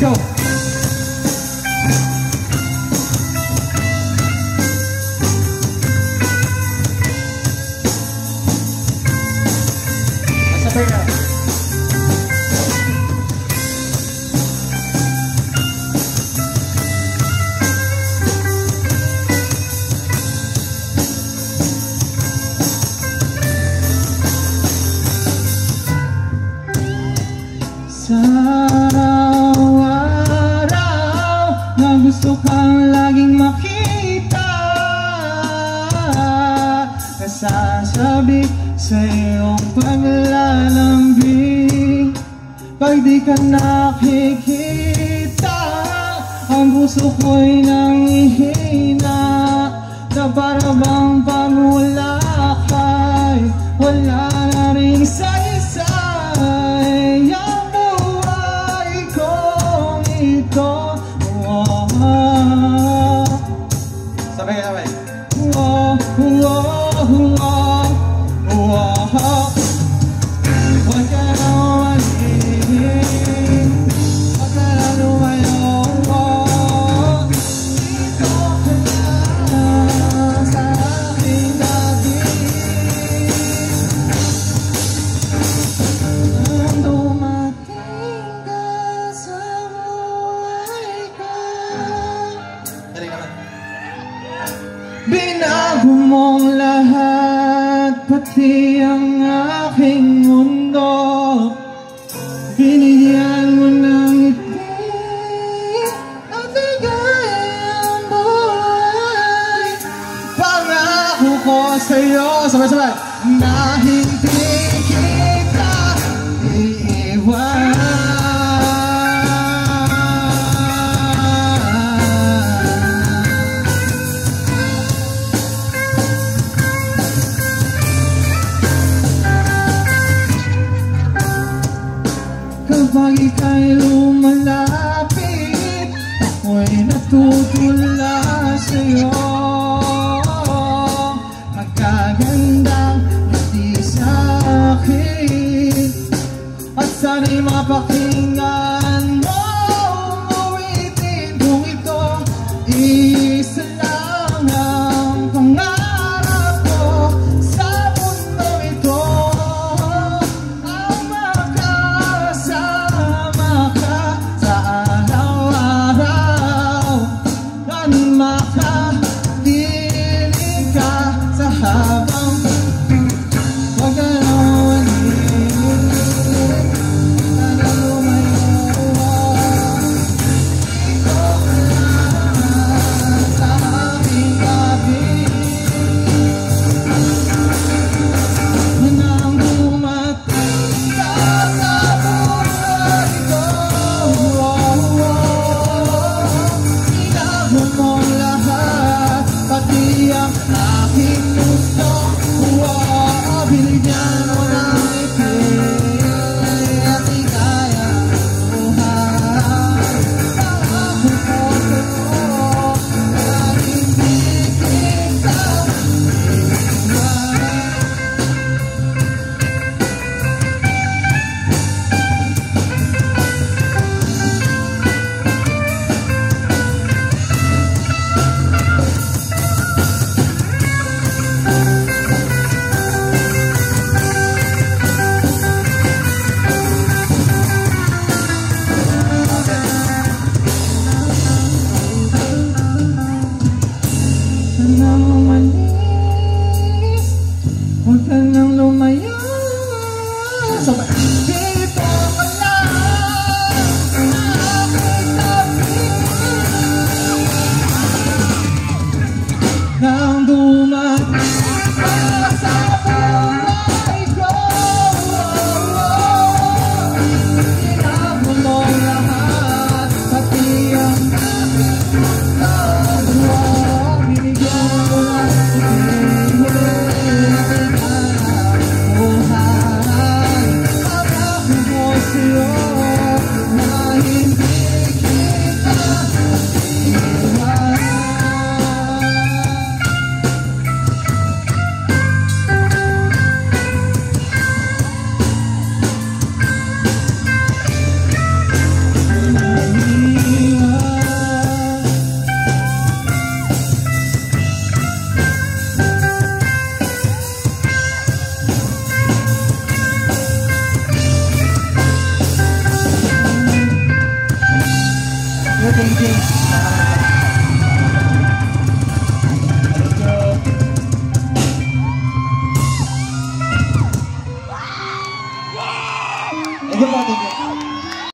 go! Nasabay na. Sa araw-araw na gusto kang laging makita, nasasabi sa iyong paglalambing. Pag di ka nakikita, ang puso ko'y nanghihina, na para bang pag wala ka'y wala na ring saysay. Sabay-sabay. Huwag ka na umaling, huwag ka na lumayo. Dito ka na sa aking dating. Nang dumating ka sa buhay ko, binago mong lahat, pati ang aking mundo. Binigyan mo ng ngiti at ligayang buhay. Pangako ko sa'yo, sabay-sabay, na hindi kita iiwan. Kapag ika'y lumalapit, ako'y natutula sa'yo. Magkagandang hindi Thank you.